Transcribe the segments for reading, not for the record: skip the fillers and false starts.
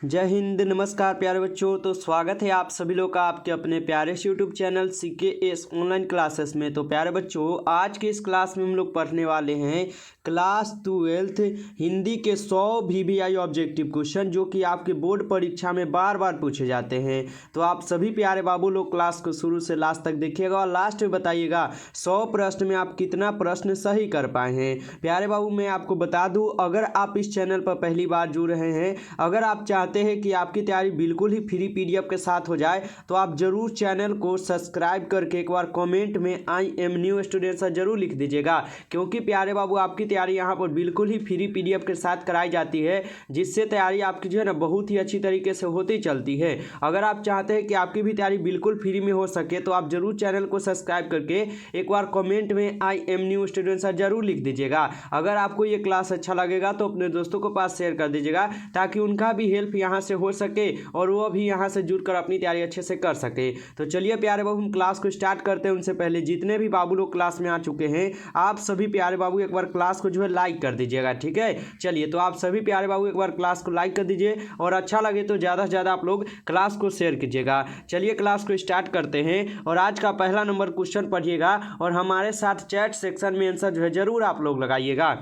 जय हिंद, नमस्कार प्यारे बच्चों। तो स्वागत है आप सभी लोग का आपके अपने प्यारे से YouTube channel CKS online classes में। तो प्यारे बच्चों, आज के इस क्लास में हम लोग पढ़ने वाले हैं क्लास 12 हिंदी के 100 VVI ऑब्जेक्टिव क्वेश्चन, जो कि आपके बोर्ड परीक्षा में बार बार पूछे जाते हैं। तो आप सभी प्यारे बाबू लोग क्लास को शुरू से लास्ट तक देखिएगा और लास्ट में बताइएगा 100 प्रश्न में आप कितना प्रश्न सही कर पाए हैं। प्यारे बाबू, मैं आपको बता दूं, अगर आप इस चैनल पर पहली बार जुड़ रहे हैं, अगर आप चाहते हैं कि आपकी तैयारी बिल्कुल ही फ्री PDF के साथ हो जाए, तो आप जरूर चैनल को सब्सक्राइब करके एक बार कमेंट में I am new student sir जरूर लिख दीजिएगा। क्योंकि प्यारे बाबू, आपकी तैयारी यहाँ पर बिल्कुल ही फ्री PDF के साथ कराई जाती है, जिससे तैयारी आपकी जो है ना बहुत ही अच्छी तरीके से होती चलती है। अगर आप चाहते हैं कि आपकी भी तैयारी बिल्कुल फ्री में हो सके, तो आप जरूर चैनल को सब्सक्राइब करके एक बार कमेंट में I am new student sir जरूर लिख दीजिएगा। अगर आपको ये क्लास अच्छा लगेगा तो अपने दोस्तों को पास शेयर कर दीजिएगा, ताकि उनका भी हेल्प यहाँ से हो सके और वो भी यहाँ से जुड़कर अपनी तैयारी अच्छे से कर सके। तो चलिए प्यारे बाबू, हम क्लास को स्टार्ट करते हैं। उनसे पहले जितने भी बाबू लोग क्लास में आ चुके हैं, आप सभी प्यारे बाबू एक बार क्लास को जो है लाइक कर दीजिएगा, ठीक है। चलिए, तो आप सभी प्यारे बाबू एक बार क्लास को लाइक कर दीजिए और अच्छा लगे तो ज़्यादा से ज़्यादा आप लोग क्लास को शेयर कीजिएगा। चलिए क्लास को स्टार्ट करते हैं और आज का पहला नंबर क्वेश्चन पढ़िएगा और हमारे साथ चैट सेक्शन में आंसर जो है जरूर आप लोग लगाइएगा।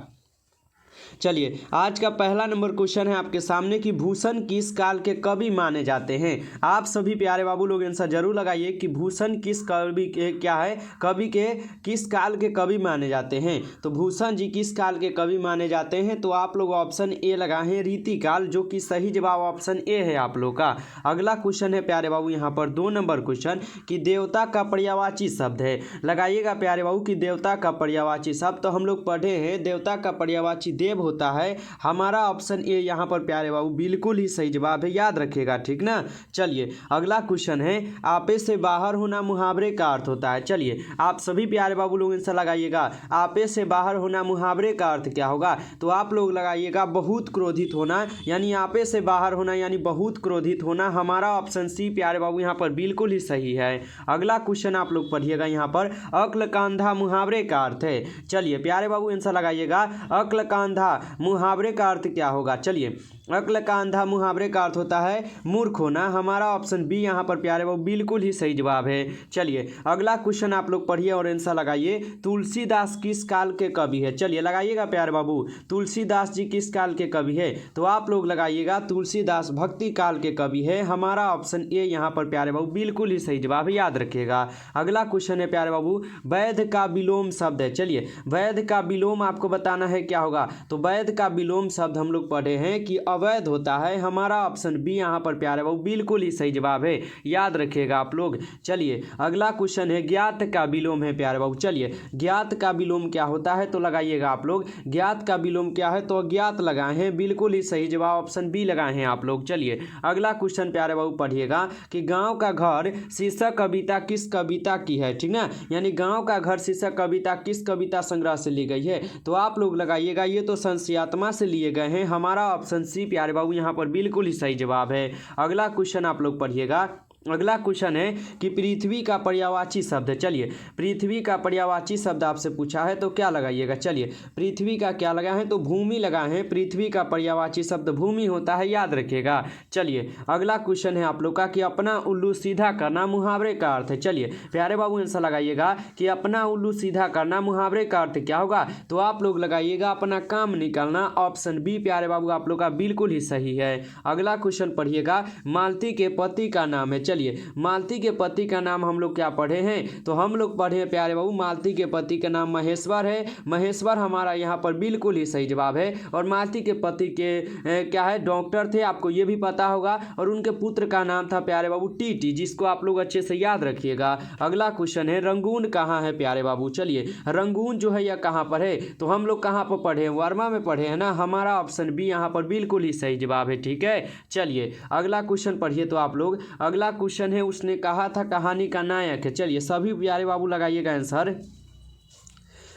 चलिए, आज का पहला नंबर क्वेश्चन है आपके सामने कि भूषण किस काल के कवि माने जाते हैं। आप सभी प्यारे बाबू लोग आंसर जरूर लगाइए कि भूषण किस कवि के क्या है, कवि के किस काल के कवि माने जाते हैं। तो भूषण जी किस काल के कवि माने जाते हैं, तो आप लोग ऑप्शन ए लगाए हैं रीतिकाल, जो कि सही जवाब ऑप्शन ए है आप लोग का। अगला क्वेश्चन है प्यारे बाबू यहाँ पर 2 नंबर क्वेश्चन कि देवता का पर्यायवाची शब्द है। लगाइएगा प्यारे बाबू कि देवता का पर्यायवाची शब्द, तो हम लोग पढ़े हैं देवता का पर्यायवाची देव होता है। हमारा ऑप्शन ए यहाँ पर प्यारे बाबू बिल्कुल ही सही जवाब है, याद रखिएगा, ठीक ना। चलिए अगला क्वेश्चन है आपे से बाहर होना मुहावरे का अर्थ होता है। चलिए आप सभी प्यारे बाबू लोग आंसर लगाइएगा, आपे से बाहर होना मुहावरे का अर्थ क्या होगा। तो आप लोग लगाइएगा बहुत क्रोधित होना, यानी आपे से बाहर होना यानी बहुत क्रोधित होना। हमारा ऑप्शन सी प्यारे बाबू यहाँ पर बिल्कुल ही सही है। अगला क्वेश्चन आप लोग पढ़िएगा, यहाँ पर अक्ल कांधा मुहावरे का अर्थ है। चलिए प्यारे बाबू आंसर लगाइएगा, अक्ल कांधा मुहावरे का अर्थ क्या होगा। चलिए, अक्ल का अंधा मुहावरे का अर्थ होता है मूर्ख होना। हमारा ऑप्शन बी यहाँ पर प्यारे बाबू बिल्कुल ही सही जवाब है। चलिए अगला क्वेश्चन आप लोग पढ़िए और आंसर लगाइए, तुलसीदास किस काल के कवि है। चलिए लगाइएगा प्यारे बाबू, तुलसीदास जी किस काल के कवि है। तो आप लोग लगाइएगा तुलसीदास भक्ति काल के कवि है। हमारा ऑप्शन ए यहाँ पर प्यारे बाबू बिल्कुल ही सही जवाब है, याद रखिएगा। अगला क्वेश्चन है प्यारे बाबू वैध का विलोम शब्द है। चलिए वैध का विलोम आपको बताना है क्या होगा। तो वैध का विलोम शब्द हम लोग पढ़े हैं कि अवैध होता है। हमारा ऑप्शन बी यहाँ पर प्यारे बाबू बिल्कुल ही सही जवाब है, याद रखिएगा आप लोग। चलिए अगला क्वेश्चन है ज्ञात का विलोम है प्यारे बाबू। चलिए ज्ञात का विलोम क्या होता है, तो लगाइएगा आप लोग ज्ञात का विलोम क्या है, तो अज्ञात लगाए हैं, बिल्कुल ही सही जवाब ऑप्शन बी लगाए हैं आप लोग। चलिए अगला क्वेश्चन प्यारे बाबू पढ़िएगा कि गाँव का घर शीर्षक कविता किस कविता की है, ठीक ना। यानी गाँव का घर शीर्षक कविता किस कविता संग्रह से ली गई है। तो आप लोग लगाइएगा ये तो संशयात्मा से लिए गए हैं। हमारा ऑप्शन सी प्यारे बाबू यहाँ पर बिल्कुल ही सही जवाब है। अगला क्वेश्चन आप लोग पढ़िएगा, अगला क्वेश्चन है कि पृथ्वी का पर्यायवाची शब्द है। चलिए पृथ्वी का पर्यायवाची शब्द आपसे पूछा है, तो क्या लगाइएगा। चलिए पृथ्वी का क्या लगाए हैं, तो भूमि लगाए हैं। पृथ्वी का पर्यायवाची शब्द भूमि होता है, याद रखिएगा। चलिए अगला क्वेश्चन है आप लोग का कि अपना उल्लू सीधा करना मुहावरे का अर्थ है। चलिए प्यारे बाबू आंसर लगाइएगा कि अपना उल्लू सीधा करना मुहावरे का अर्थ क्या होगा। तो आप लोग लगाइएगा अपना काम निकालना। ऑप्शन बी प्यारे बाबू आप लोग का बिल्कुल ही सही है। अगला क्वेश्चन पढ़िएगा मालती के पति का नाम है। चलिए मालती के पति का नाम हम लोग क्या पढ़े हैं, तो हम लोग पढ़े हैं प्यारे बाबू मालती के पति का नाम महेश्वर है। महेश्वर हमारा यहाँ पर बिल्कुल ही सही जवाब है। और मालती के पति के क्या है, डॉक्टर थे, आपको ये भी पता होगा। और उनके पुत्र का नाम था प्यारे बाबू टीटी, जिसको आप लोग अच्छे से याद रखिएगा। अगला क्वेश्चन है रंगून कहाँ है प्यारे बाबू। चलिए रंगून जो है यह कहाँ पर है, तो हम लोग कहाँ पर पढ़े हैं, वर्मा में पढ़े हैं ना। हमारा ऑप्शन बी यहाँ पर बिल्कुल ही सही जवाब है, ठीक है। चलिए अगला क्वेश्चन पढ़िए तो आप लोग, अगला क्वेश्चन है उसने कहा था कहानी का नायक है। चलिए सभी प्यारे बाबू लगाइएगा आंसर।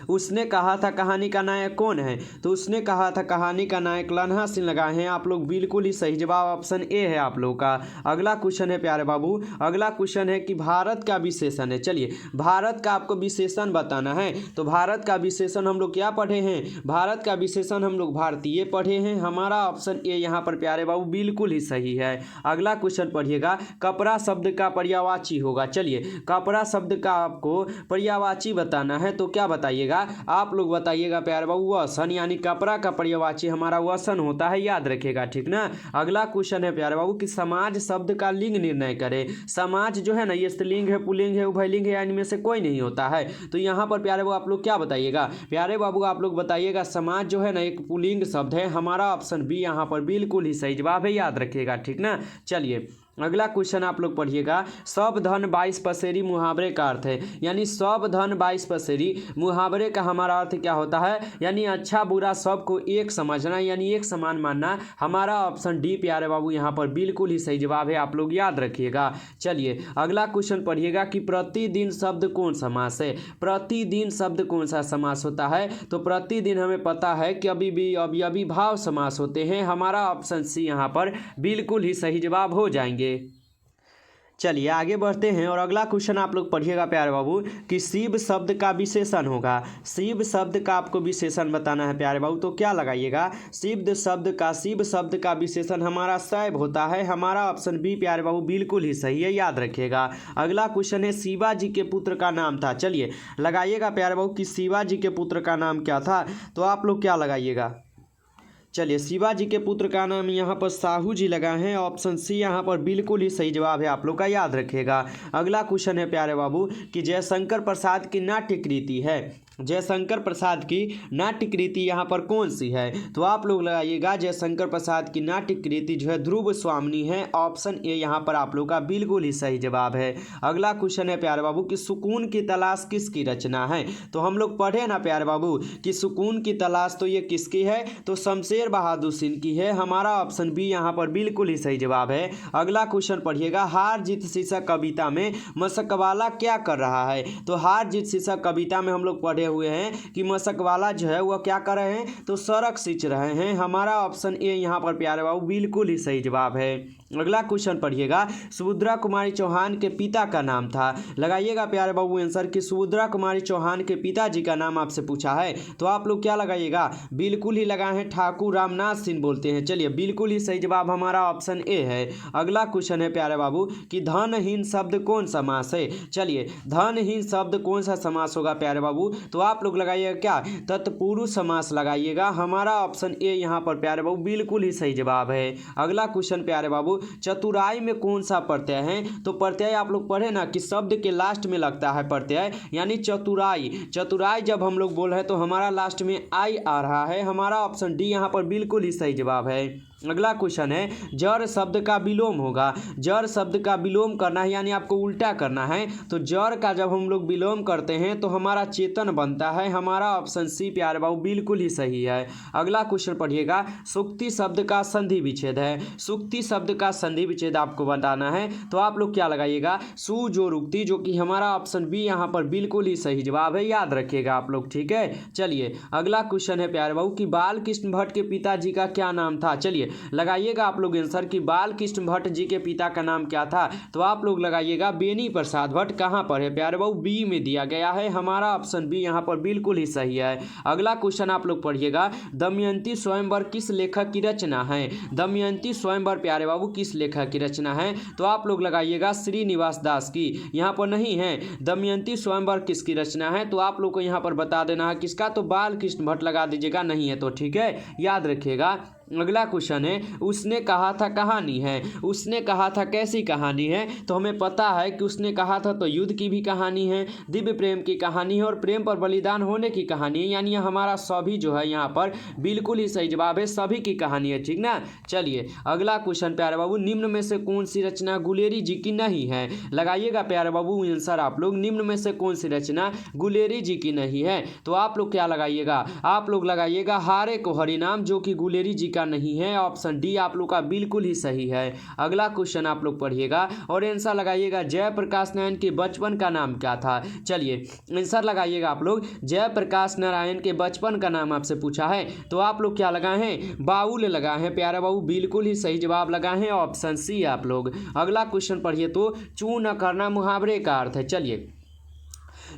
उसने कहा था कहानी का नायक कौन है? तो उसने कहा था कहानी का नायक लन्हा सिंह लगाए हैं आप लोग, बिल्कुल ही सही जवाब ऑप्शन ए है आप लोग का। अगला क्वेश्चन है प्यारे बाबू, अगला क्वेश्चन है कि भारत का विशेषण है। चलिए भारत का आपको विशेषण बताना है। तो भारत का विशेषण हम लोग क्या पढ़े हैं? भारत का विशेषण हम लोग भारतीय पढ़े हैं। हमारा ऑप्शन ए यहाँ पर प्यारे बाबू बिल्कुल ही सही है। अगला क्वेश्चन पढ़िएगा, कपड़ा शब्द का पर्यायवाची होगा। चलिए कपड़ा शब्द का आपको पर्यायवाची बताना है, तो क्या बताइएगा आप लोग? बताइएगा प्यारे बाबू वसन, यानी कपड़ा का पर्यायवाची हमारा वसन होता है, याद रखिएगा, ठीक ना। अगला क्वेश्चन है प्यारे बाबू कि समाज शब्द का लिंग निर्णय करें। समाज जो है ना, ये स्त्रीलिंग है, पुल्लिंग है, उभयलिंग है, या इनमें से कोई नहीं होता है। तो यहाँ पर प्यारे बाबू आप लोग क्या बताइएगा? प्यारे बाबू आप लोग बताइएगा समाज जो है ना एक पुल्लिंग शब्द है। हमारा ऑप्शन बी यहाँ पर बिल्कुल ही सही जवाब है, याद रखिएगा, ठीक ना। चलिए अगला क्वेश्चन आप लोग पढ़िएगा, सब धन 22 पसेरी मुहावरे का अर्थ है। यानी सब धन 22 पसेरी मुहावरे का हमारा अर्थ क्या होता है? यानी अच्छा बुरा सबको एक समझना, यानी एक समान मानना। हमारा ऑप्शन डी प्यारे बाबू यहाँ पर बिल्कुल ही सही जवाब है, आप लोग याद रखिएगा। चलिए अगला क्वेश्चन पढ़िएगा कि प्रतिदिन शब्द कौन समास है? प्रतिदिन शब्द कौन सा समास होता है? तो प्रतिदिन हमें पता है कि अभी भाव समास होते हैं। हमारा ऑप्शन सी यहाँ पर बिल्कुल ही सही जवाब हो जाएंगे। चलिए आगे बढ़ते हैं और अगला क्वेश्चन आप लोग पढ़िएगा प्यारे बाबू कि शिव शब्द का विशेषण होगा। शिव शब्द का आपको विशेषण बताना है प्यारे बाबू, तो क्या लगाइएगा? शिव शब्द का विशेषण हमारा शैव होता है। हमारा ऑप्शन बी प्यारे बाबू बिल्कुल ही सही है, याद रखिएगा। अगला क्वेश्चन है शिवाजी के पुत्र का नाम था। चलिए लगाइएगा प्यारे बाबू कि शिवाजी के पुत्र का नाम क्या था? तो आप लोग क्या लगाइएगा? चलिए शिवाजी के पुत्र का नाम यहाँ पर साहू जी लगाए हैं। ऑप्शन सी यहाँ पर बिल्कुल ही सही जवाब है, आप लोग का, याद रखिएगा। अगला क्वेश्चन है प्यारे बाबू कि जयशंकर प्रसाद की नाट्य कृति है। जयशंकर प्रसाद की नाट्य कृति यहाँ पर कौन सी है? तो आप लोग लगाइएगा जयशंकर प्रसाद की नाट्य कृति जो है ध्रुव स्वामिनी है। ऑप्शन ए यहाँ पर आप लोग का बिल्कुल ही सही जवाब है। अगला क्वेश्चन है प्यारे बाबू कि सुकून की तलाश किसकी रचना है? तो हम लोग पढ़े ना प्यारे बाबू कि सुकून की तलाश तो ये किसकी है? तो शमशेर बहादुर सिंह की है। हमारा ऑप्शन बी यहाँ पर बिल्कुल ही सही जवाब है। अगला क्वेश्चन पढ़िएगा, हार जीत शीर्षक कविता में मशकवाला क्या कर रहा है? तो हार जीत शीर्षक कविता में हम लोग पढ़े हुए हैं कि मशकवाला जो है वह क्या कर रहे हैं? तो सड़क सींच रहे हैं। हमारा ऑप्शन ए यहाँ पर प्यारे बाबू बिल्कुल ही सही जवाब है। अगला क्वेश्चन पढ़िएगा, सुभद्रा कुमारी चौहान के पिता का नाम था। लगाइएगा प्यारे बाबू आंसर कि सुभद्रा कुमारी चौहान के पिताजी का नाम आपसे पूछा है, तो आप लोग क्या लगाइएगा? बिल्कुल ही लगाए हैं ठाकुर रामनाथ सिंह बोलते हैं। चलिए बिल्कुल ही सही जवाब हमारा ऑप्शन ए है। अगला क्वेश्चन है प्यारे बाबू कि धनहीन शब्द कौन समास है? चलिए धनहीन शब्द कौन सा समास होगा प्यारे बाबू? तो आप लोग लगाइएगा क्या? तत्पुरुष समास लगाइएगा। हमारा ऑप्शन ए यहाँ पर प्यारे बाबू बिल्कुल ही सही जवाब है। अगला क्वेश्चन प्यारे बाबू, चतुराई में कौन सा प्रत्यय है? तो प्रत्यय आप लोग पढ़े ना कि शब्द के लास्ट में लगता है प्रत्यय, यानी चतुराई। चतुराई जब हम लोग बोल रहे हैं तो हमारा लास्ट में आई आ रहा है। हमारा ऑप्शन डी यहाँ पर बिल्कुल ही सही जवाब है। अगला क्वेश्चन है, जड़ शब्द का विलोम होगा। जड़ शब्द का विलोम करना है, यानी आपको उल्टा करना है। तो जड़ का जब हम लोग विलोम करते हैं तो हमारा चेतन बनता है। हमारा ऑप्शन सी प्यारे बाबू बिल्कुल ही सही है। अगला क्वेश्चन पढ़िएगा, सुक्ति शब्द का संधि विच्छेद है। सुक्ति शब्द का संधि विच्छेद आपको बताना है, तो आप लोग क्या लगाइएगा? सु जो रुक्ति, जो कि हमारा ऑप्शन बी यहाँ पर बिल्कुल ही सही जवाब है, याद रखिएगा आप लोग, ठीक है। चलिए अगला क्वेश्चन है प्यारे बाबू कि बाल कृष्ण भट्ट के पिताजी का क्या नाम था? चलिए लगाइएगा आप लोग आंसर कि बाल कृष्ण भट्ट जी के पिता का नाम क्या था? तो आप लोग लगाइएगा बेनी प्रसाद भट्ट। कहाँ पर है प्यारे बाबू? बी में दिया गया है। हमारा ऑप्शन बी यहाँ पर बिल्कुल ही सही है। अगला क्वेश्चन आप लोग पढ़िएगा, दमयंती स्वयंवर किस लेखक की रचना है? दमयंती स्वयंवर प्यारे बाबू किस लेखक की रचना है? तो आप लोग लगाइएगा श्रीनिवास दास की। यहाँ पर नहीं है दमयंती स्वयंवर किसकी रचना है, तो आप लोग को यहाँ पर बता देना है किसका, तो बाल कृष्ण भट्ट लगा दीजिएगा, नहीं है तो ठीक है, याद रखिएगा। अगला क्वेश्चन है, उसने कहा था कहानी है। उसने कहा था कैसी कहानी है? तो हमें पता है कि उसने कहा था तो युद्ध की भी कहानी है, दिव्य प्रेम की कहानी है और प्रेम पर बलिदान होने की कहानी है। यानी हमारा सभी जो है यहाँ पर बिल्कुल ही सही जवाब है, सभी की कहानी है, ठीक ना। चलिए अगला क्वेश्चन प्यारे बाबू, निम्न में से कौन सी रचना गुलेरी जी की नहीं है? लगाइएगा प्यारे बाबू आंसर आप लोग, निम्न में से कौन सी रचना गुलेरी जी की नहीं है? तो आप लोग क्या लगाइएगा? आप लोग लगाइएगा हारे को हरिनाम, जो कि गुलेरी जी तरीका नहीं है, ऑप्शन डी आप लोग का बिल्कुल ही सही है। अगला क्वेश्चन आप लोग पढ़िएगा और आंसर लगाइएगा, जयप्रकाश नारायण के बचपन का नाम क्या था। चलिए आंसर लगाइएगा आप लोग, जयप्रकाश नारायण के बचपन का नाम आपसे पूछा है तो आप लोग क्या लगाए हैं, बाउल लगाए हैं प्यारे बाबू, बिल्कुल ही सही जवाब लगाए हैं ऑप्शन सी आप लोग। अगला क्वेश्चन पढ़िए तो चू न करना मुहावरे का अर्थ है। चलिए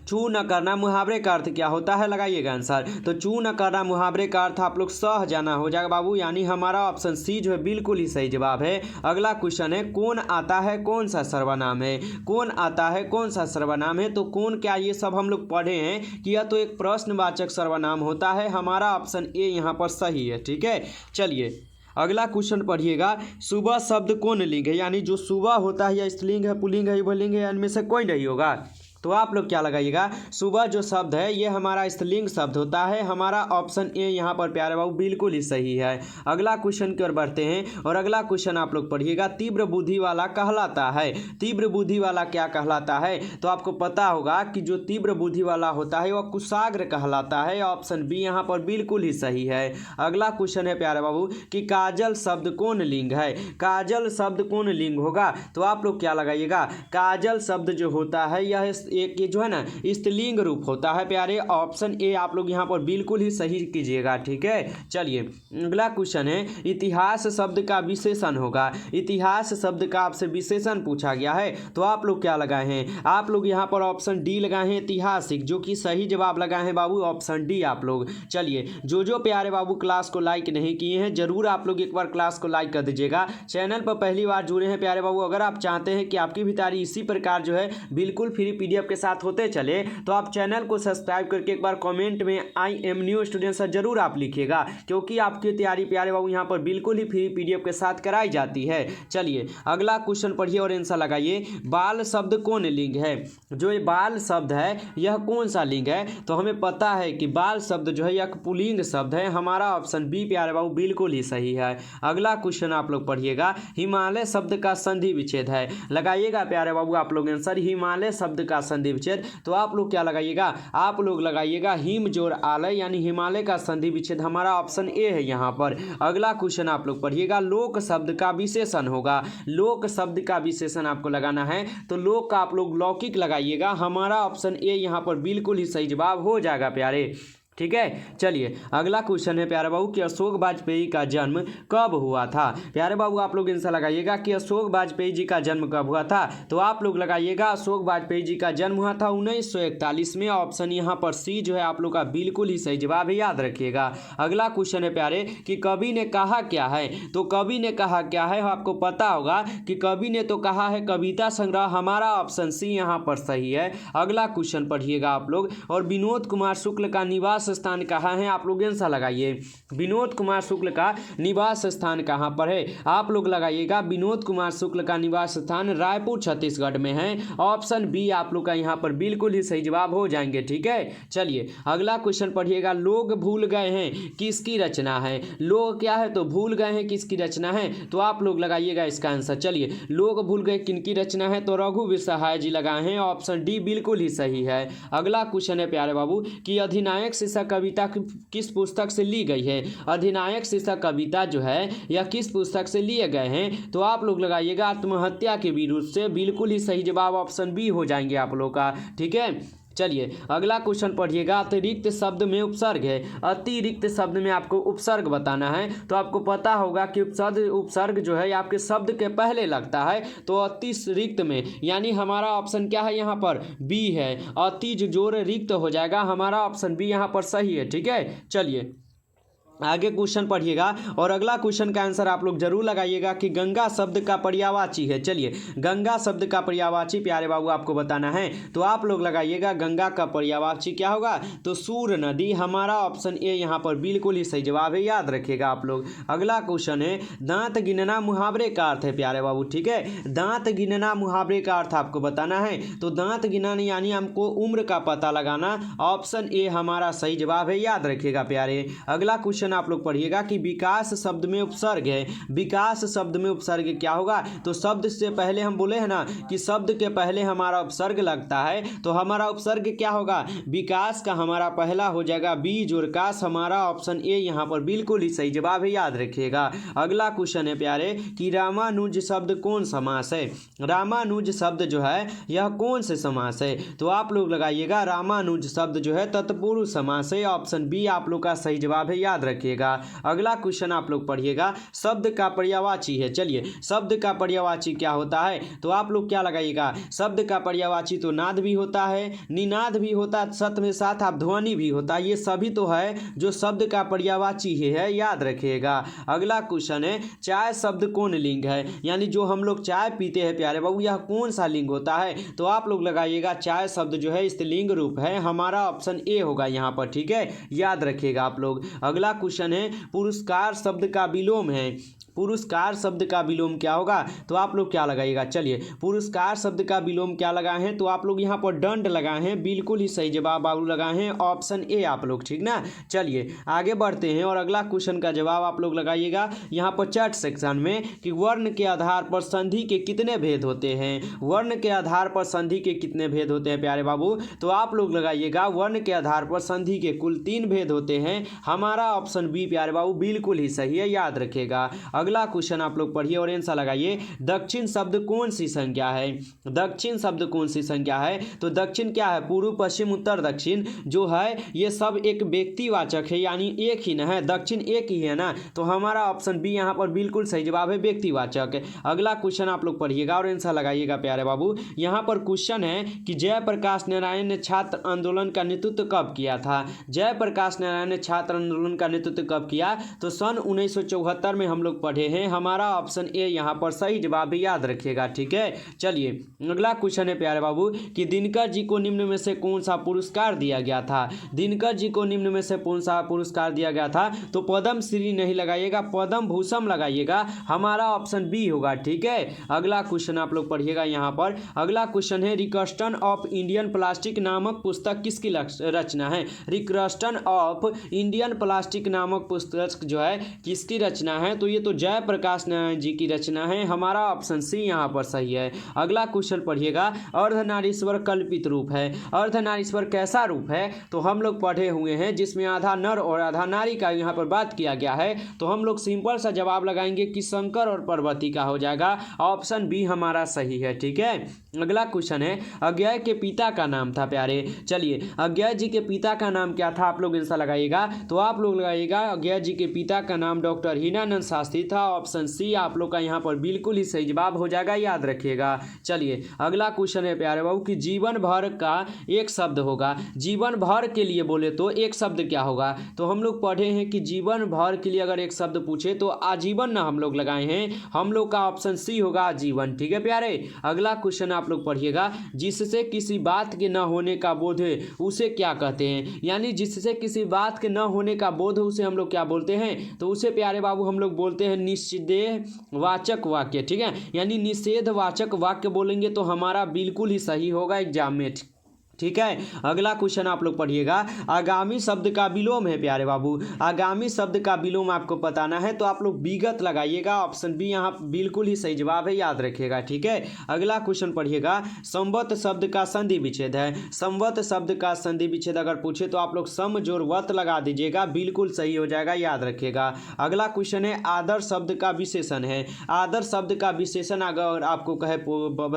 चू न करना मुहावरे का अर्थ क्या होता है, लगाइएगा आंसर। तो चू न करना मुहावरे का अर्थ आप लोग सह जाना हो जाएगा बाबू, यानी हमारा ऑप्शन सी जो है बिल्कुल ही सही जवाब है। अगला क्वेश्चन है, कौन आता है कौन सा सर्वनाम है। कौन आता है कौन सा सर्वनाम है, तो कौन क्या ये सब हम लोग पढ़े हैं कि यह तो एक प्रश्नवाचक सर्वनाम होता है। हमारा ऑप्शन ए यहाँ पर सही है। ठीक है, चलिए अगला क्वेश्चन पढ़िएगा, सुबह शब्द कौन लिंग है, यानी जो सुबह होता है या स्त्रीलिंग है पुल्लिंग है युवलिंग है, इनमें से कोई नहीं होगा। तो आप लोग क्या लगाइएगा, सुबह जो शब्द है ये हमारा स्त्रीलिंग शब्द होता है। हमारा ऑप्शन ए यहाँ पर प्यारे बाबू बिल्कुल ही सही है। अगला क्वेश्चन की ओर बढ़ते हैं और अगला क्वेश्चन आप लोग पढ़िएगा, तीव्र बुद्धि वाला कहलाता है। तीव्र बुद्धि वाला क्या कहलाता है, तो आपको पता होगा कि जो तीव्र बुद्धि वाला होता है वह कुशाग्र कहलाता है। ऑप्शन बी यहाँ पर बिल्कुल ही सही है। अगला क्वेश्चन है प्यारे बाबू कि काजल शब्द कौन लिंग है। काजल शब्द कौन लिंग होगा, तो आप लोग क्या लगाइएगा, काजल शब्द जो होता है यह एक ये जो है ना स्त्रीलिंग रूप होता है प्यारे। ऑप्शन ए आप लोग यहाँ पर बिल्कुल ही सही कीजिएगा। ठीक है, चलिए अगला क्वेश्चन है, इतिहास शब्द का विशेषण होगा। इतिहास शब्द का आपसे विशेषण पूछा गया है तो आप लोग क्या लगाए हैं, आप लोग यहाँ पर ऑप्शन डी लगाए हैं ऐतिहासिक, जो कि सही जवाब लगाए हैं बाबू ऑप्शन डी आप लोग। चलिए जो प्यारे बाबू क्लास को लाइक नहीं किए हैं जरूर आप लोग एक बार क्लास को लाइक कर दीजिएगा। चैनल पर पहली बार जुड़े हैं प्यारे बाबू, अगर आप चाहते हैं कि आपकी भी तैयारी इसी प्रकार जो है बिल्कुल फ्री पीडीएफ के साथ होते चले तो आप चैनल को सब्सक्राइब करके एक बार कमेंट में I am new student sir जरूर आप लिखिएगा, क्योंकि आपकी तैयारी प्यारे बाबू यहाँ पर बिल्कुल ही फ्री पीडीएफ के साथ कराई जाती है। चलिए अगला क्वेश्चन पढ़िए और आंसर लगाइए, बाल शब्द कौन लिंग है। जो ये बाल शब्द है यह कौन सा लिंग है, तो हमें पता है कि बाल शब्द जो है यह पुल्लिंग शब्द है। हमारा ऑप्शन बी प्यारे बाबू बिल्कुल ही सही है। अगला क्वेश्चन आप लोग पढ़िएगा, हिमालय शब्द का संधि विच्छेद है। लगाइएगा प्यारे बाबू आप लोग आंसर, हिमालय शब्द का संधि विच्छेद, तो आप लोग क्या लगाइएगा, आप लोग लगाइएगा हिम जोड़ आलय, यानी हिमालय का संधि विच्छेद। हमारा ऑप्शन ए है यहाँ पर। अगला क्वेश्चन आप लोग पढ़िएगा, लोक शब्द का विशेषण होगा। लोक शब्द का विशेषण आपको लगाना है तो लोक का आप लोग लौकिक लगाइएगा। हमारा ऑप्शन ए यहाँ पर बिल्कुल ही सही जवाब हो जाएगा प्यारे। ठीक है, चलिए अगला क्वेश्चन है प्यारे बाबू कि अशोक वाजपेयी का जन्म कब हुआ था। प्यारे बाबू आप लोग आंसर लगाइएगा कि अशोक वाजपेयी जी का जन्म कब हुआ था, तो आप लोग लगाइएगा अशोक वाजपेयी जी का जन्म हुआ था 1941 में। ऑप्शन यहाँ पर सी जो है आप लोग का बिल्कुल ही सही जवाब है, याद रखिएगा। अगला क्वेश्चन है प्यारे कि कवि ने कहा क्या है, तो कवि ने कहा क्या है आपको पता होगा कि कवि ने तो कहा है कविता संग्रह। हमारा ऑप्शन सी यहाँ पर सही है। अगला क्वेश्चन पढ़िएगा आप लोग, और विनोद कुमार शुक्ल का निवास स्थान कहाँ है, आप लोग आंसर लगाइए। विनोद कुमार शुक्ल का निवास स्थान कहाँ पर है, आप लोग लगाइएगा विनोद कुमार शुक्ल का निवास स्थान रायपुर छत्तीसगढ़ में है। ऑप्शन बी आप लोग का यहाँ पर बिल्कुल ही सही जवाब हो जाएंगे। ठीक है, चलिए अगला क्वेश्चन पढ़िएगा, लोग भूल गए हैं किसकी रचना है। लोग क्या है, तो भूल गए हैं किसकी रचना है, तो आप लोग लगाइएगा इसका आंसर। चलिए लोग भूल गए किनकी रचना है, तो रघुवीर सहाय जी लगाए हैं। ऑप्शन डी बिल्कुल ही सही है। अगला क्वेश्चन है प्यारे बाबू कि अधिनायक शीर्षक कविता किस पुस्तक से ली गई है। अधिनायक शीर्षक कविता जो है यह किस पुस्तक से लिए गए हैं, तो आप लोग लगाइएगा आत्महत्या के विरुद्ध से। बिल्कुल ही सही जवाब ऑप्शन बी हो जाएंगे आप लोग का। ठीक है, चलिए अगला क्वेश्चन पढ़िएगा, अतिरिक्त शब्द में उपसर्ग है। अतिरिक्त शब्द में आपको उपसर्ग बताना है, तो आपको पता होगा कि उपसर्ग जो है आपके शब्द के पहले लगता है, तो अतिरिक्त में, यानी हमारा ऑप्शन क्या है यहाँ पर बी है, अतिज जोड़ रिक्त हो जाएगा। हमारा ऑप्शन बी यहाँ पर सही है। ठीक है, चलिए आगे क्वेश्चन पढ़िएगा और अगला क्वेश्चन का आंसर आप लोग जरूर लगाइएगा कि गंगा शब्द का पर्यायवाची है। चलिए गंगा शब्द का पर्यायवाची प्यारे बाबू आपको बताना है, तो आप लोग लगाइएगा गंगा का पर्यायवाची क्या होगा, तो सूर नदी। हमारा ऑप्शन ए यहाँ पर बिल्कुल ही सही जवाब है, याद रखिएगा आप लोग। अगला क्वेश्चन है, दांत गिनना मुहावरे का अर्थ है प्यारे बाबू। ठीक है, दांत गिनना मुहावरे का अर्थ आपको बताना है, तो दांत गिनना यानी हमको उम्र का पता लगाना। ऑप्शन ए हमारा सही जवाब है, याद रखिएगा प्यारे। अगला क्वेश्चन क्वेश्चन आप लोग पढ़िएगा कि विकास शब्द में उपसर्ग है। विकास शब्द में उपसर्ग क्या होगा? तो शब्द से पहले हम बोले हैं ना कि शब्द के पहले हमारा उपसर्ग लगता है, तो हमारा उपसर्ग क्या होगा? विकास का हमारा पहला हो जाएगा बीज और कास, हमारा ऑप्शन ए यहाँ पर बिल्कुल ही सही जवाब है, याद रखिएगा। अगला क्वेश्चन है प्यारे कि रामानुज शब्द कौन समास है? रामानुज शब्द जो है यह कौन से समास है? तो आप लोग लगाइएगा रामानुज शब्द जो है तत्पुरुष समास है, ऑप्शन बी आप लोग का सही जवाब है, याद रखिएगा। अगला क्वेश्चन आप लोग पढ़िएगा शब्द का पर्यायवाची है। चलिए शब्द का पर्यायवाची क्या होता है? तो आप लोग क्या लगाइएगा? शब्द का पर्यायवाची तो नाद भी होता है, निनाद भी होता है, साथ में साथ आप ध्वनि भी होता है, ये सभी तो है जो शब्द का पर्यायवाची है, याद रखिएगा। अगला क्वेश्चन है चाय शब्द कौन लिंग है? यानी जो हम लोग चाय पीते हैं प्यारे बाबू, यह कौन सा लिंग होता है? तो आप लोग लगाइएगा चाय शब्द जो है स्त्रीलिंग रूप है, हमारा ऑप्शन ए होगा यहाँ पर, ठीक है, याद रखिएगा आप लोग। अगला क्वेश्चन है पुरस्कार शब्द का विलोम है। पुरस्कार शब्द का विलोम क्या होगा? तो आप लोग क्या लगाइएगा? चलिए पुरस्कार शब्द का विलोम क्या लगाए हैं? तो आप लोग यहाँ पर दंड लगाए हैं, बिल्कुल ही सही जवाब आप लगाए हैं, ऑप्शन ए आप लोग, ठीक ना। चलिए आगे बढ़ते हैं और अगला क्वेश्चन का जवाब आप लोग लगाइएगा यहाँ पर चैट सेक्शन में कि वर्ण के आधार पर संधि के कितने भेद होते हैं? वर्ण के आधार पर संधि के कितने भेद होते हैं प्यारे बाबू? तो आप लोग लगाइएगा वर्ण के आधार पर संधि के कुल 3 भेद होते हैं, हमारा ऑप्शन बी प्यारे बाबू बिल्कुल ही सही है, याद रखिएगा। अगला क्वेश्चन आप लोग पढ़िए और आंसर लगाइए दक्षिण शब्द कौन सी संख्या है? दक्षिण शब्द कौन सी संख्या है? तो दक्षिण क्या है? पूर्व पश्चिम उत्तर दक्षिण जो है ये सब एक व्यक्तिवाचक है, यानी एक ही ना है, दक्षिण एक ही है ना, तो हमारा ऑप्शन बी यहाँ पर बिल्कुल सही जवाब है, व्यक्तिवाचक। अगला क्वेश्चन आप लोग पढ़िएगा और आंसर लगाइएगा प्यारे बाबू। यहाँ पर क्वेश्चन है कि जयप्रकाश नारायण ने छात्र आंदोलन का नेतृत्व कब किया था? जयप्रकाश नारायण ने छात्र आंदोलन का नेतृत्व कब किया? तो सन 1974 में हम लोग पढ़े हैं, हमारा ऑप्शन ए यहाँ पर सही जवाब भी, याद रखिएगा, ठीक है। चलिए अगला क्वेश्चन है प्यारे बाबू कि दिनकर जी को निम्न में से कौन सा पुरस्कार दिया गया था? दिनकर जी को निम्न में से कौन सा पुरस्कार दिया गया था? तो पद्म श्री नहीं लगाइएगा, पद्म भूषण लगाइएगा, हमारा ऑप्शन बी होगा, ठीक है। अगला क्वेश्चन आप लोग पढ़िएगा यहाँ पर। अगला क्वेश्चन है रिकस्टन ऑफ इंडियन प्लास्टिक नामक पुस्तक किसकी रचना है? रिकस्टन ऑफ इंडियन प्लास्टिक नामक पुस्तक जो है किसकी रचना है? तो ये तो जयप्रकाश नारायण जी की रचना है, हमारा ऑप्शन सी यहाँ पर सही है। अगला क्वेश्चन पढ़िएगा अर्धनारीश्वर कल्पित रूप है। अर्धनारीश्वर कैसा रूप है? तो हम लोग पढ़े हुए हैं जिसमें आधा नर और आधा नारी का यहाँ पर बात किया गया है, तो हम लोग सिंपल सा जवाब लगाएंगे कि शंकर और पार्वती का हो जाएगा, ऑप्शन बी हमारा सही है, ठीक है। अगला क्वेश्चन है अज्ञेय के पिता का नाम था प्यारे। चलिए अज्ञेय जी के पिता का नाम क्या था? आप लोग आंसर लगाइएगा, तो आप लोग लगाइएगा अज्ञेय जी के पिता का नाम डॉक्टर हीनानंद शास्त्री था, ऑप्शन सी आप लोग का यहाँ पर बिल्कुल ही सही जवाब हो जाएगा, याद रखिएगा। चलिए अगला क्वेश्चन है प्यारे बाबू कि जीवन भर का एक शब्द होगा। जीवन भर के लिए बोले तो एक शब्द क्या होगा? तो हम लोग पढ़े हैं कि जीवन भर के लिए अगर एक शब्द पूछे तो आजीवन ना हम लोग लगाए हैं, हम लोग का ऑप्शन सी होगा आजीवन, ठीक है प्यारे। अगला क्वेश्चन आप लोग पढ़िएगा जिससे किसी बात के न होने का बोध है उसे क्या कहते हैं? यानी जिससे किसी बात के न होने का बोध है उसे हम लोग क्या बोलते हैं? तो उसे प्यारे बाबू हम लोग बोलते हैं निषेधवाचक वाक्य, ठीक है, यानी निषेधवाचक वाक्य बोलेंगे तो हमारा बिल्कुल ही सही होगा एग्जाम में, ठीक है। अगला क्वेश्चन आप लोग पढ़िएगा आगामी शब्द का विलोम है प्यारे बाबू। आगामी शब्द का विलोम आपको बताना है तो आप लोग विगत लगाइएगा, ऑप्शन बी यहाँ बिल्कुल ही सही जवाब है, याद रखिएगा, ठीक है। अगला क्वेश्चन पढ़िएगा संवत शब्द का संधि विच्छेद है। संवत शब्द का संधि विच्छेद अगर पूछे तो आप लोग सम जोड़ वत लगा दीजिएगा, बिल्कुल सही हो जाएगा, याद रखिएगा। अगला क्वेश्चन है आदर शब्द का विशेषण है। आदर शब्द का विशेषण अगर आपको कहे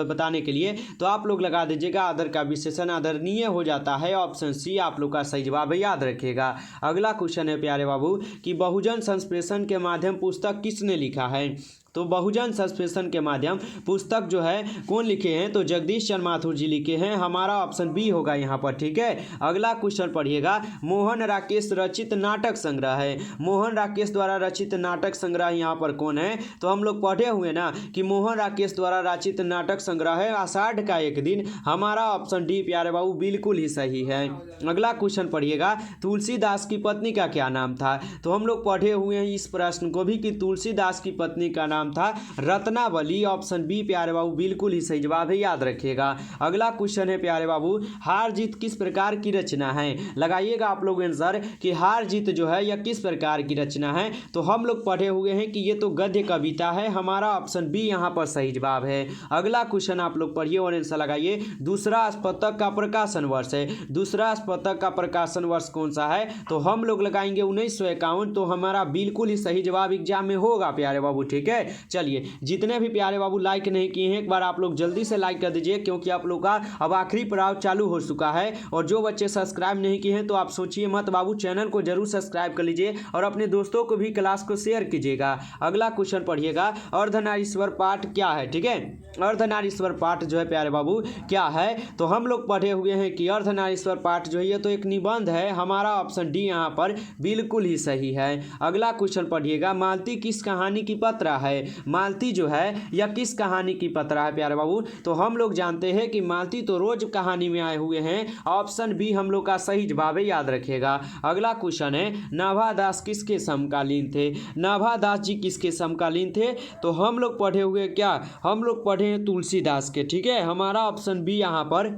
बताने के लिए तो आप लोग लगा दीजिएगा आदर का विशेषण आदरणीय हो जाता है, ऑप्शन सी आप लोग का सही जवाब है, याद रखिएगा। अगला क्वेश्चन है प्यारे बाबू कि बहुजन संप्रेषण के माध्यम पुस्तक किसने लिखा है? तो बहुजन संप्रेषण के माध्यम पुस्तक जो है कौन लिखे हैं? तो जगदीश चंद्र माथुर जी लिखे हैं, हमारा ऑप्शन बी होगा यहाँ पर, ठीक है। अगला क्वेश्चन पढ़िएगा मोहन राकेश रचित नाटक संग्रह है। मोहन राकेश द्वारा रचित नाटक संग्रह यहाँ पर कौन है? तो हम लोग पढ़े हुए ना कि मोहन राकेश द्वारा रचित नाटक संग्रह है आषाढ़ का एक दिन, हमारा ऑप्शन डी प्यारे बाबू बिल्कुल ही सही है। अगला क्वेश्चन पढ़िएगा तुलसीदास की पत्नी का क्या नाम था? तो हम लोग पढ़े हुए हैं इस प्रश्न को भी कि तुलसीदास की पत्नी का नाम नाम था रत्नावली। ऑप्शन बी प्यारे बाबू बिल्कुल ही सही जवाब है, याद रखिएगा। अगला क्वेश्चन है प्यारे बाबू, हार जीत किस प्रकार की रचना है? लगाइएगा आप लोग आंसर कि हार जीत जो है यह किस प्रकार की रचना है। तो हम लोग पढ़े हुए हैं कि ये तो गद्य कविता है, हमारा ऑप्शन बी यहाँ पर सही जवाब है। अगला क्वेश्चन आप लोग पढ़िए और आंसर लगाइए। दूसरा स्फतक का प्रकाशन वर्ष है, दूसरा स्फतक का प्रकाशन वर्ष कौन सा है? तो हम लोग लगाएंगे 1951। तो हमारा बिल्कुल ही सही जवाब एग्जाम में होगा प्यारे बाबू, ठीक है। चलिए, जितने भी प्यारे बाबू लाइक नहीं किए हैं एक बार आप लोग जल्दी से लाइक कर दीजिए, क्योंकि आप लोग का अब आखिरी पड़ाव चालू हो चुका है। और जो बच्चे सब्सक्राइब नहीं किए हैं तो आप सोचिए मत बाबू, चैनल को जरूर सब्सक्राइब कर लीजिए और अपने दोस्तों को भी क्लास को शेयर कीजिएगा। अगला क्वेश्चन पढ़िएगा, अर्धनारीश्वर पाठ क्या है? ठीक है, अर्धनारीश्वर पाठ जो है प्यारे बाबू क्या है? तो हम लोग पढ़े हुए हैं कि अर्धनारीश्वर पाठ जो है ये तो एक निबंध है, हमारा ऑप्शन डी यहाँ पर बिल्कुल ही सही है। अगला क्वेश्चन पढ़िएगा, मालती किस कहानी की पत्रा है? मालती जो है यह किस कहानी की पत्रा है प्यारे बाबू? तो हम लोग जानते हैं कि मालती तो रोज कहानी में आए हुए हैं, ऑप्शन बी हम लोग का सही जवाब है, याद रखिएगा। अगला क्वेश्चन है, नाभादास किसके समकालीन थे? नाभादास जी किसके समकालीन थे? तो हम लोग पढ़े हुए क्या, हम लोग पढ़े हैं तुलसीदास के, ठीक है। हमारा ऑप्शन बी यहाँ पर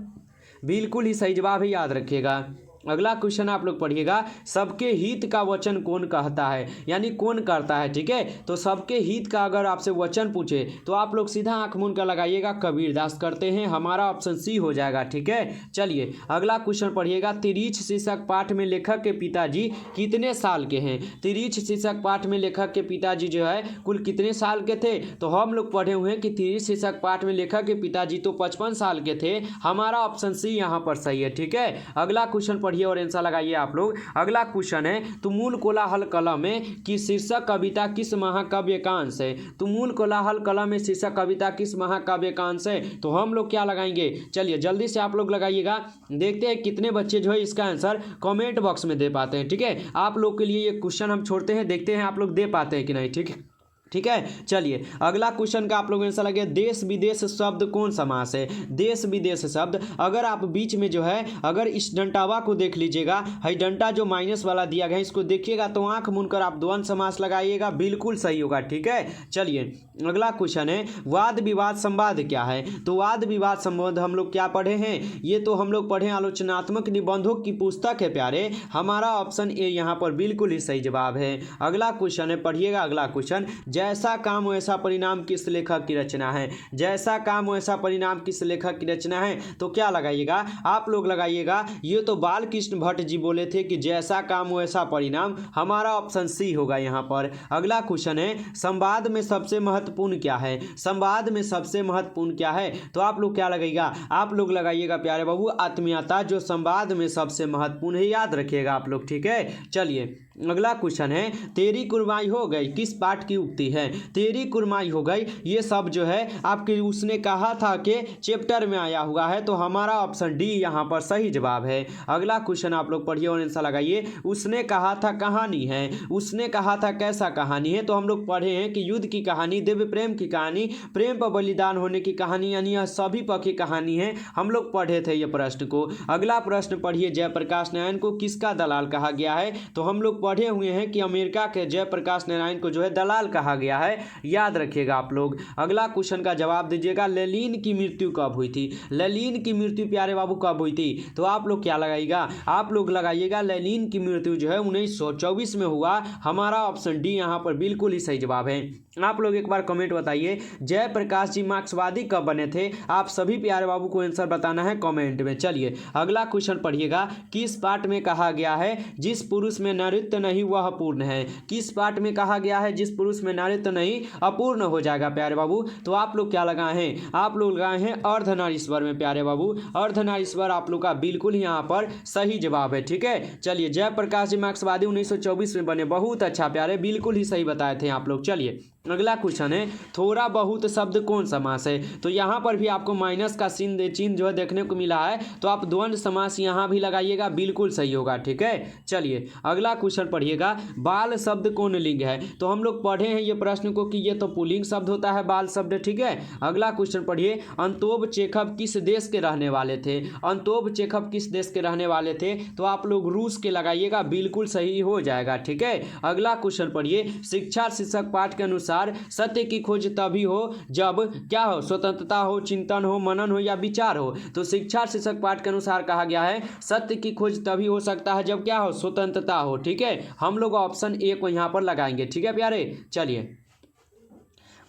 बिल्कुल ही सही जवाब है, याद रखिएगा। अगला क्वेश्चन आप लोग पढ़िएगा, सबके हित का वचन कौन कहता है, यानी कौन करता है? ठीक है, तो सबके हित का अगर आपसे वचन पूछे तो आप लोग सीधा आंख मूंद कर लगाइएगा, कबीरदास करते हैं, हमारा ऑप्शन सी हो जाएगा, ठीक है। चलिए अगला क्वेश्चन पढ़िएगा, तिरीछ शीर्षक पाठ में लेखक के पिताजी कितने साल के हैं? तिरीछ शीर्षक पाठ में लेखक के पिताजी जो है कुल कितने साल के थे? तो हम लोग पढ़े हुए हैं कि तिरीछ शीर्षक पाठ में लेखक के पिताजी तो 55 साल के थे, हमारा ऑप्शन सी यहाँ पर सही है, ठीक है। अगला क्वेश्चन पढ़िए और आंसर लगाइए आप लोग। अगला क्वेश्चन है, तुमुल कोलाहल कलम में की शीर्षक कविता किस महाकाव्य का अंश है? तुमुल कोलाहल कलम में शीर्षक कविता किस महाकाव्य का अंश है? तो हम लोग क्या लगाएंगे? चलिए जल्दी से आप लोग लगाइएगा, देखते हैं कितने बच्चे जो है इसका आंसर कमेंट बॉक्स में दे पाते हैं, ठीक है। आप लोग के लिए ये क्वेश्चन हम छोड़ते हैं, देखते हैं आप लोग दे पाते हैं कि नहीं, ठीक है। ठीक है, चलिए अगला क्वेश्चन का आप लोगों आंसर लगे, देश विदेश शब्द कौन समास है? देश विदेश शब्द, अगर आप बीच में जो है अगर इस डंटावा को देख लीजिएगा, है डंटा जो माइनस वाला दिया गया है इसको देखिएगा तो आंख मूंद कर आप द्वंद्व समास लगाइएगा, बिल्कुल सही होगा, ठीक है। चलिए अगला क्वेश्चन है, वाद विवाद संवाद क्या है? तो वाद विवाद संवाद हम लोग क्या पढ़े हैं? ये तो हम लोग पढ़े आलोचनात्मक निबंधों की पुस्तक है प्यारे, हमारा ऑप्शन ए यहाँ पर बिल्कुल ही सही जवाब है। अगला क्वेश्चन है, पढ़िएगा अगला क्वेश्चन, जैसा काम वैसा परिणाम किस लेखक की रचना है? जैसा काम वैसा परिणाम किस लेखक की रचना है? तो क्या लगाइएगा आप लोग? लगाइएगा ये तो बाल कृष्ण भट्ट जी बोले थे कि जैसा काम वैसा परिणाम, हमारा ऑप्शन सी होगा यहाँ पर। अगला क्वेश्चन है, संवाद में सबसे महत्वपूर्ण क्या है? संवाद में सबसे महत्वपूर्ण क्या है? तो आप लोग क्या लगाइएगा? आप लोग लगाइएगा प्यारे बाबू आत्मीयता, जो संवाद में सबसे महत्वपूर्ण है, याद रखिएगा आप लोग, ठीक है। चलिए अगला क्वेश्चन है, तेरी कुर्बाई हो गई किस पाठ की उक्ति है? तेरी कुर्बाई हो गई ये सब जो है आपके उसने कहा था कि चैप्टर में आया हुआ है, तो हमारा ऑप्शन डी यहाँ पर सही जवाब है। अगला क्वेश्चन आप लोग पढ़िए और आंसर लगाइए, उसने कहा था कहानी है, उसने कहा था कैसा कहानी है? तो हम लोग पढ़े हैं कि युद्ध की कहानी, दिव्य प्रेम की कहानी, प्रेम पर बलिदान होने की कहानी, यानी यह सभी पक्ष की कहानी है, हम लोग पढ़े थे ये प्रश्न को। अगला प्रश्न पढ़िए, जयप्रकाश नारायण को किसका दलाल कहा गया है? तो हम लोग पढ़े हुए हैं कि अमेरिका के जयप्रकाश नारायण को जो है दलाल कहा गया है, याद रखिएगा आप लोग। अगला क्वेश्चन का जवाब दीजिएगा, लेनिन की मृत्यु कब हुई थी? लेनिन की मृत्यु प्यारे बाबू कब हुई थी? तो आप लोग क्या लगाइएगा? आप लोग लगाइएगा लेनिन की मृत्यु जो है 1924 में हुआ, हमारा ऑप्शन डी यहाँ पर बिल्कुल ही सही जवाब है। आप लोग एक बार कमेंट बताइए, जयप्रकाश जी मार्क्सवादी कब बने थे? आप सभी प्यारे बाबू को आंसर बताना है कमेंट में। चलिए अगला क्वेश्चन पढ़िएगा, किस पाठ में कहा गया है जिस पुरुष में नारीत्व नहीं वह अपूर्ण है? किस पाठ में कहा गया है जिस पुरुष में नारीत्व नहीं अपूर्ण हो जाएगा प्यारे बाबू? तो आप लोग क्या लगाए हैं? आप लोग लगाए हैं अर्धनारीश्वर में प्यारे बाबू, अर्धनारीश्वर आप लोग का बिल्कुल यहाँ पर सही जवाब है, ठीक है। चलिए जयप्रकाश जी मार्क्सवादी 1924 में बने, बहुत अच्छा प्यारे, बिल्कुल ही सही बताए थे आप लोग। चलिए अगला क्वेश्चन है, थोड़ा बहुत शब्द कौन समास है? तो यहाँ पर भी आपको माइनस का चिन्ह जो है देखने को मिला है, तो आप द्वंद्व समास यहाँ भी लगाइएगा, बिल्कुल सही होगा, ठीक है। चलिए अगला क्वेश्चन पढ़िएगा, बाल शब्द कौन लिंग है? तो हम लोग पढ़े हैं ये प्रश्न को कि ये तो पुल्लिंग शब्द होता है बाल शब्द, ठीक है। अगला क्वेश्चन पढ़िए, अंतोब चेखव किस देश के रहने वाले थे? अंतोब चेखव किस देश के रहने वाले थे? तो आप लोग रूस के लगाइएगा, बिल्कुल सही हो जाएगा, ठीक है। अगला क्वेश्चन पढ़िए, शिक्षा शीर्षक पाठ के अनुसार अनुसार सत्य की खोज तभी हो जब क्या हो, स्वतंत्रता हो, चिंतन हो, मनन हो या विचार हो। तो शिक्षा शीर्षक पाठ के अनुसार कहा गया है सत्य की खोज तभी हो सकता है जब क्या हो, स्वतंत्रता हो। ठीक है, हम लोग ऑप्शन ए को यहाँ पर लगाएंगे। ठीक है प्यारे, चलिए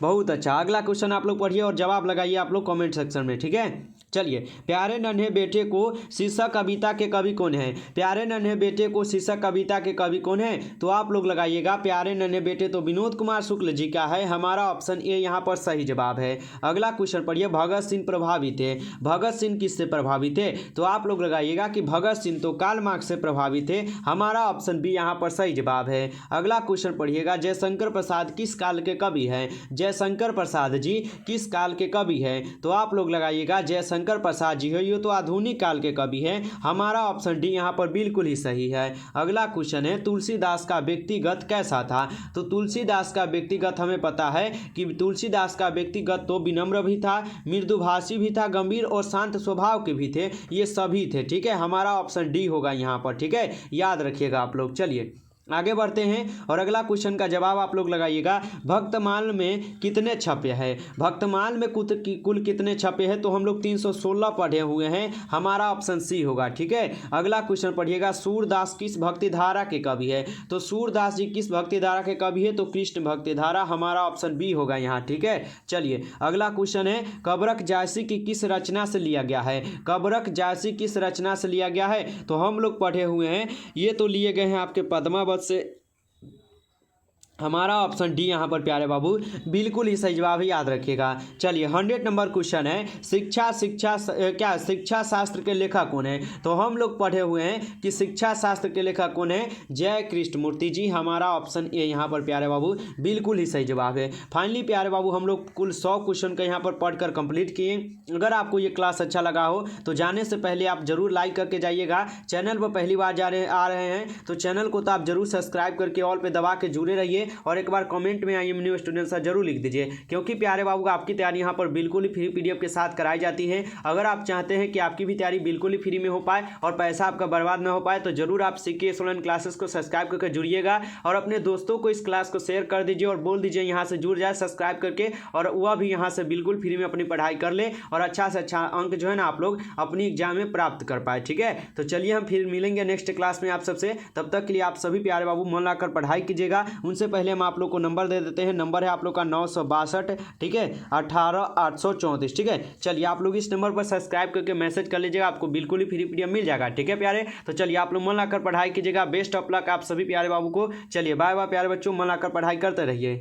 बहुत अच्छा। अगला क्वेश्चन आप लोग पढ़िए और जवाब लगाइए आप लोग कमेंट सेक्शन में। ठीक है, चलिए प्यारे नन्हे बेटे को शीर्षक कविता के कवि कौन है? प्यारे नन्हे बेटे को शीर्षक कविता के कवि कौन है? तो आप लोग लगाइएगा प्यारे नन्हे बेटे तो विनोद कुमार शुक्ल जी का है। हमारा ऑप्शन ए यहाँ पर सही जवाब है। अगला क्वेश्चन पढ़िए, भगत सिंह प्रभावित थे। भगत सिंह किससे प्रभावित थे? तो आप लोग लगाइएगा कि भगत सिंह तो कार्ल मार्क्स से प्रभावित थे। हमारा ऑप्शन बी यहाँ पर सही जवाब है। अगला क्वेश्चन पढ़िएगा, जयशंकर प्रसाद किस काल के कवि हैं? जयशंकर प्रसाद जी किस काल के कवि हैं? तो आप लोग लगाइएगा जयशंकर प्रसाद जी है, ये तो आधुनिक काल के कवि हैं। हमारा ऑप्शन डी यहाँ पर बिल्कुल ही सही है। अगला क्वेश्चन है, तुलसीदास का व्यक्तिगत कैसा था? तो तुलसीदास का व्यक्तिगत हमें पता है कि तुलसीदास का व्यक्तिगत तो विनम्र भी था, मृदुभाषी भी था, गंभीर और शांत स्वभाव के भी थे, ये सभी थे। ठीक है, हमारा ऑप्शन डी होगा यहाँ पर। ठीक है, याद रखिएगा आप लोग। चलिए आगे बढ़ते हैं और अगला क्वेश्चन का जवाब आप लोग लगाइएगा, भक्तमाल में कितने छपे हैं? भक्तमाल में कुल कितने छपे हैं? तो हम लोग 316 पढ़े हुए हैं। हमारा ऑप्शन सी होगा। ठीक है, अगला क्वेश्चन पढ़िएगा, सूरदास किस भक्ति धारा के कवि है? तो सूरदास जी किस भक्ति धारा के कवि है? तो कृष्ण भक्ति धारा। हमारा ऑप्शन बी होगा यहाँ। ठीक है, चलिए अगला क्वेश्चन है, कबरक जायसी की किस रचना से लिया गया है? कबरक जायसी किस रचना से लिया गया है? तो हम लोग पढ़े हुए हैं, ये तो लिए गए हैं आपके पद्मावत से। हमारा ऑप्शन डी यहाँ पर प्यारे बाबू बिल्कुल ही सही जवाब है, याद रखिएगा। चलिए 100 नंबर क्वेश्चन है, शिक्षा शास्त्र के लेखक कौन है? तो हम लोग पढ़े हुए हैं कि शिक्षा शास्त्र के लेखक कौन है? जय कृष्णमूर्ति जी। हमारा ऑप्शन ए यहाँ पर प्यारे बाबू बिल्कुल ही सही जवाब है। फाइनली प्यारे बाबू हम लोग कुल 100 क्वेश्चन का यहाँ पर पढ़कर कंप्लीट किए। अगर आपको ये क्लास अच्छा लगा हो तो जाने से पहले आप जरूर लाइक करके जाइएगा। चैनल पर पहली बार आ रहे हैं तो चैनल को तो आप जरूर सब्सक्राइब करके ऑल पे दबा के जुड़े रहिए और एक बार कमेंट में I am new student sir जरूर लिख दीजिए, क्योंकि प्यारे बाबू आपकी तैयारी यहाँ पर बिल्कुल ही फ्री पीडीएफ के साथ कराई जाती है। अगर आप चाहते हैं कि आपकी भी तैयारी बिल्कुल ही फ्री में हो पाए और पैसा आपका बर्बाद ना हो पाए तो जरूर आप CKS ऑनलाइन क्लासेस को सब्सक्राइब करके जुड़िएगा और अपने दोस्तों को इस क्लास को शेयर कर दीजिए और बोल दीजिए यहाँ से जुड़ जाए सब्सक्राइब करके, और वह भी यहाँ से बिल्कुल फ्री में अपनी पढ़ाई कर ले और अच्छा से अच्छा अंक जो है ना आप लोग अपनी एग्जाम में प्राप्त कर पाए। ठीक है, तो चलिए हम फिर मिलेंगे नेक्स्ट क्लास में आप सबसे। तब तक के लिए आप सभी प्यारे बाबू मन लगाकर पढ़ाई कीजिएगा। उनसे पहले हम आप लोग को नंबर दे देते हैं। नंबर है आप लोग का 962, ठीक है, 18 834। ठीक है, चलिए आप लोग इस नंबर पर सब्सक्राइब करके मैसेज कर लीजिएगा, आपको बिल्कुल ही फ्री पीडीएफ मिल जाएगा। ठीक है प्यारे, तो चलिए आप लोग मन लगाकर पढ़ाई कीजिएगा। बेस्ट ऑफ लक आप सभी प्यारे बाबू को। चलिए बाय बाय प्यारे बच्चों, मन लगाकर पढ़ाई करते रहिए।